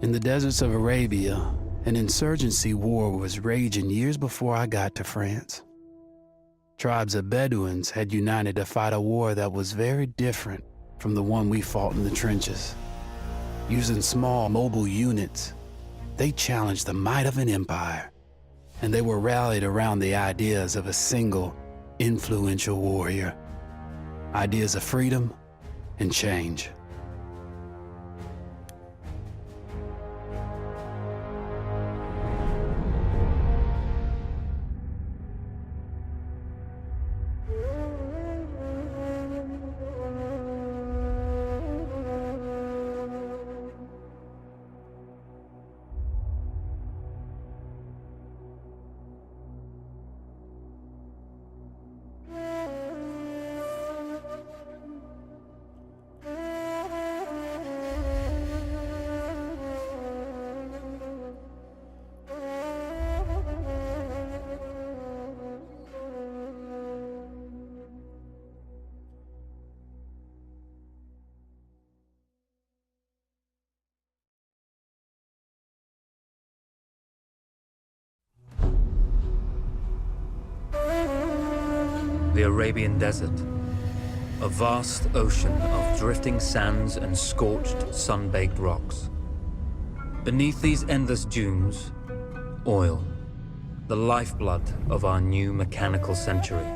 In the deserts of Arabia, an insurgency war was raging years before I got to France. Tribes of Bedouins had united to fight a war that was very different from the one we fought in the trenches. Using small mobile units, they challenged the might of an empire, and they were rallied around the ideas of a single, influential warrior. Ideas of freedom and change. The Arabian Desert, a vast ocean of drifting sands and scorched, sun-baked rocks. Beneath these endless dunes, oil, the lifeblood of our new mechanical century.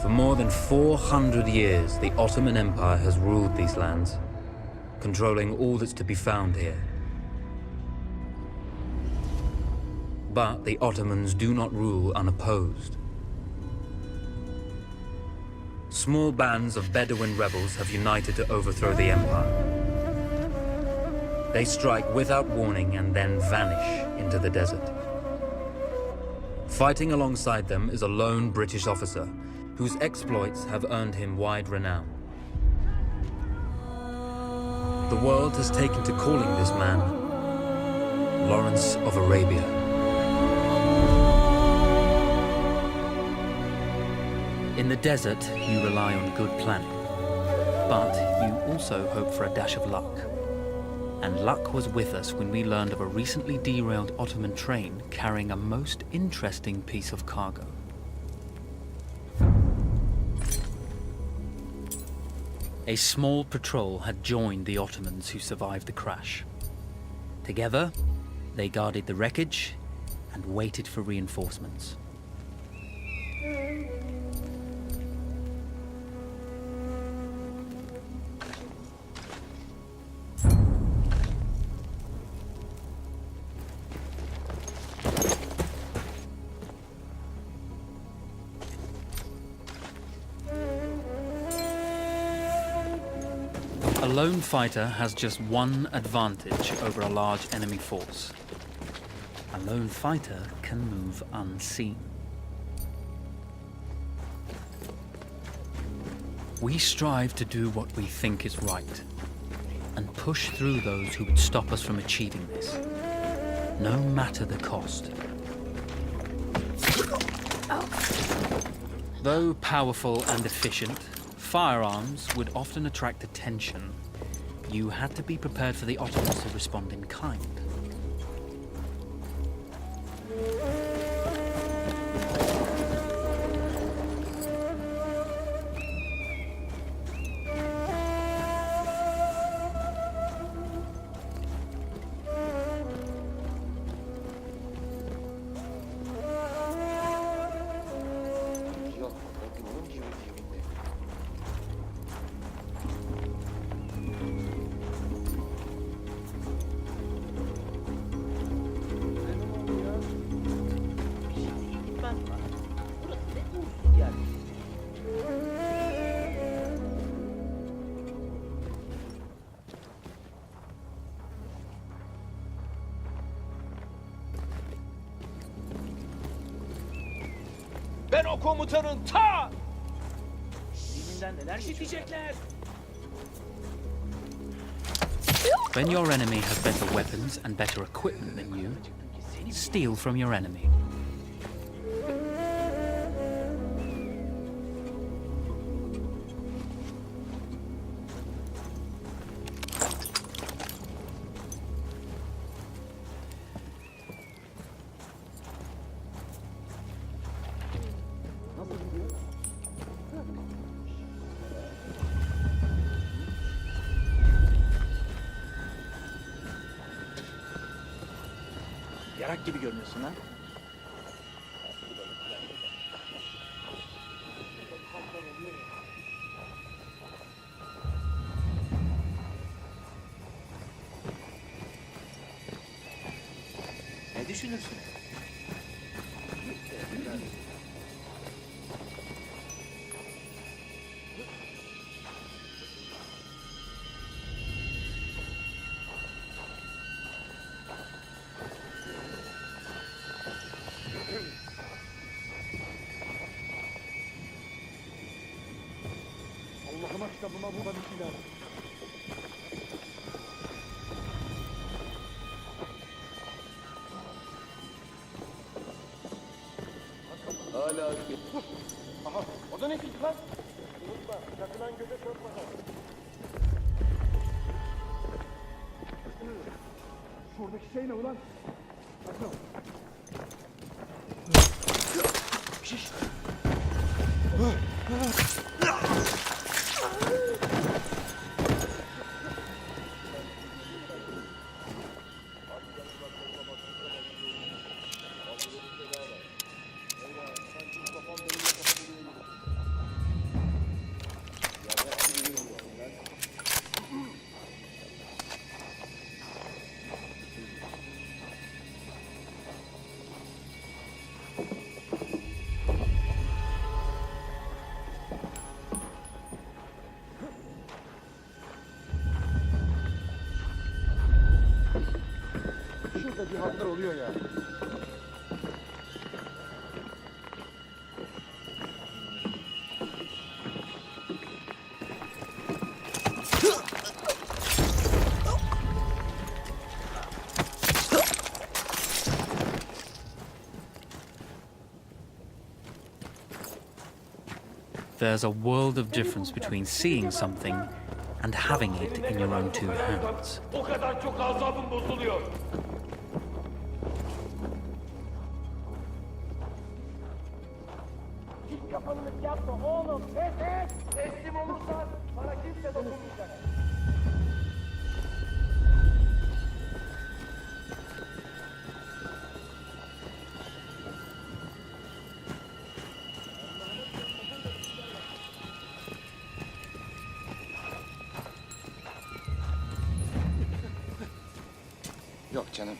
For more than 400 years, the Ottoman Empire has ruled these lands, controlling all that's to be found here. But the Ottomans do not rule unopposed. Small bands of Bedouin rebels have united to overthrow the empire. They strike without warning and then vanish into the desert. Fighting alongside them is a lone British officer whose exploits have earned him wide renown. The world has taken to calling this man Lawrence of Arabia. In the desert, you rely on good planning, but you also hope for a dash of luck. And luck was with us when we learned of a recently derailed Ottoman train carrying a most interesting piece of cargo. A small patrol had joined the Ottomans who survived the crash. Together, they guarded the wreckage and waited for reinforcements. A lone fighter has just one advantage over a large enemy force. A lone fighter can move unseen. We strive to do what we think is right, and push through those who would stop us from achieving this, no matter the cost. Though powerful and efficient, firearms would often attract attention. You had to be prepared for the Ottomans to respond in kind. Ben o komutanın ta! Dilinden neler geçecekler? When your enemy has better weapons and better equipment than you, steal from your enemy. Yarak gibi görünüyorsun ha. Ne düşünürsün? Allah'ıma kitabıma buna bir şey lazım. Hala aha, o da ne kilitli lan? Unutma, takılan göze çarpmadan. Şuradaki şey ne ulan? Bakın. Şiş. Şurada bir hatlar oluyor ya. There's a world of difference between seeing something and having it in your own two hands. O kadar çok azabım bozuluyor. Git kafanılık yapma oğlum. Pes et. Teslim olursan bana kimse dokunmayacak. Yok canım.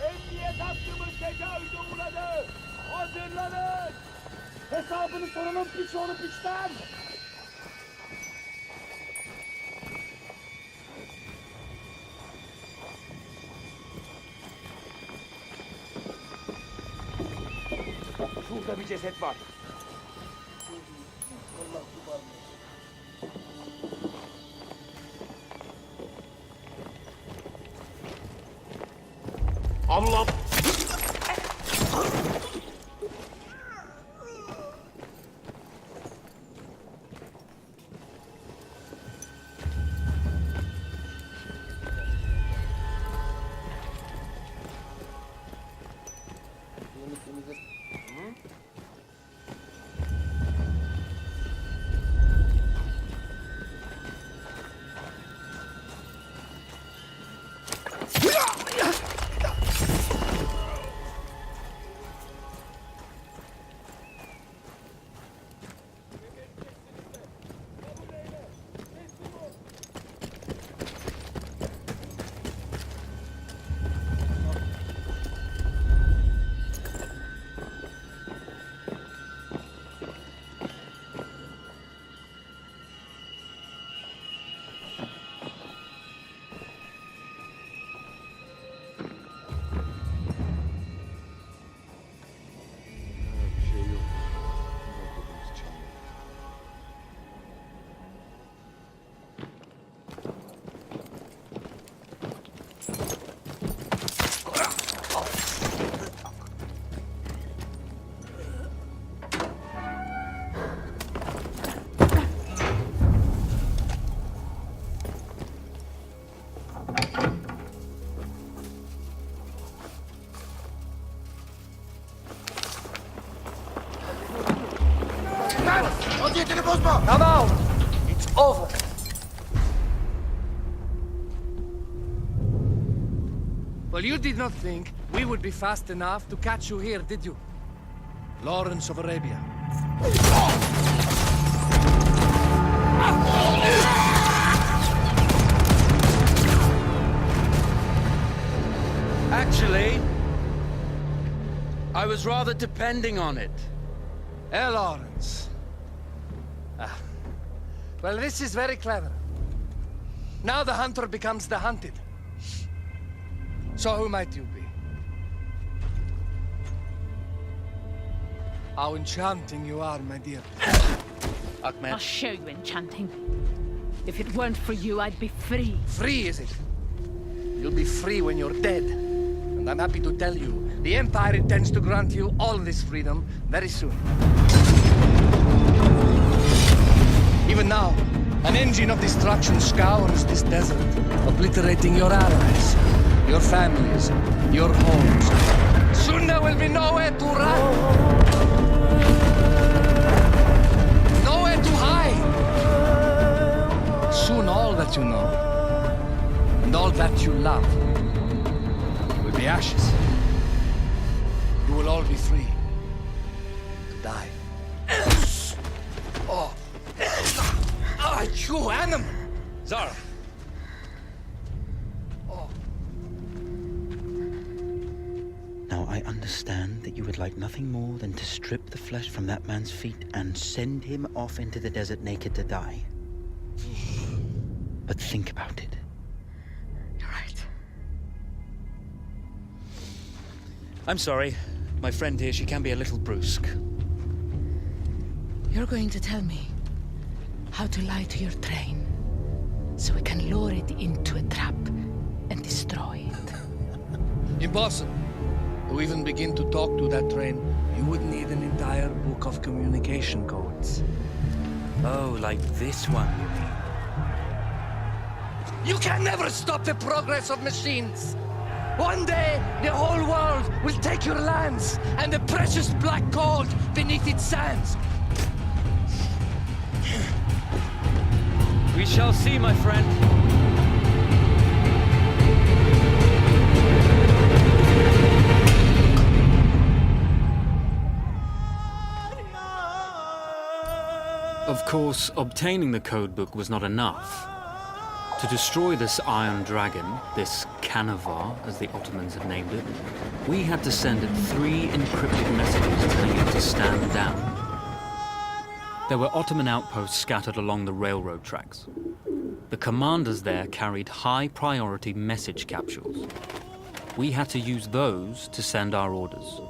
Emniyet hattımız tecavüze uğradı. Hazırlanın. Hesabını soralım piç oğlu piçten. Şurada bir ceset var. Allah! Lan! Vaziyetini bozma! Come out! It's over. Well, you did not think we would be fast enough to catch you here, did you? Lawrence of Arabia. Actually, I was rather depending on it. Lawrence. Well, this is very clever. Now the hunter becomes the hunted. So who might you be? How enchanting you are, my dear. Ahmed. I'll show you enchanting. If it weren't for you, I'd be free. Free, is it? You'll be free when you're dead. And I'm happy to tell you, the Empire intends to grant you all this freedom very soon. Even now, an engine of destruction scours this desert, obliterating your allies, your families, your homes. Soon there will be nowhere to run. Nowhere to hide. Soon all that you know, and all that you love, will be ashes. You will all be free to die. Oh, you animal! Zara. Now, I understand that you would like nothing more than to strip the flesh from that man's feet and send him off into the desert naked to die. But think about it. You're right. I'm sorry. My friend here, she can be a little brusque. You're going to tell me how to lie to your train, so we can lure it into a trap and destroy it. Impossible. To even begin to talk to that train, you would need an entire book of communication codes. Oh, like this one, you mean? You can never stop the progress of machines. One day, the whole world will take your lands and the precious black gold beneath its sands. We shall see, my friend. Of course, obtaining the codebook was not enough. To destroy this Iron Dragon, this Canavar, as the Ottomans had named it, we had to send it 3 encrypted messages telling it to stand down. There were Ottoman outposts scattered along the railroad tracks. The commanders there carried high-priority message capsules. We had to use those to send our orders.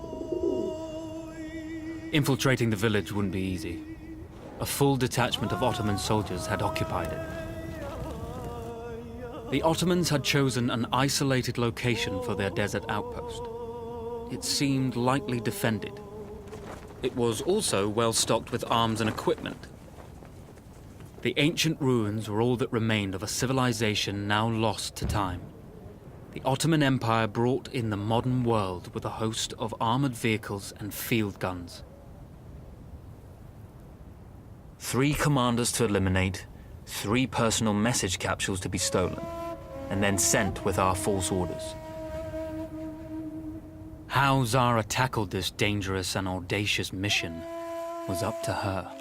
Infiltrating the village wouldn't be easy. A full detachment of Ottoman soldiers had occupied it. The Ottomans had chosen an isolated location for their desert outpost. It seemed lightly defended. It was also well stocked with arms and equipment. The ancient ruins were all that remained of a civilization now lost to time. The Ottoman Empire brought in the modern world with a host of armored vehicles and field guns. 3 commanders to eliminate, 3 personal message capsules to be stolen, and then sent with our false orders. How Zara tackled this dangerous and audacious mission was up to her.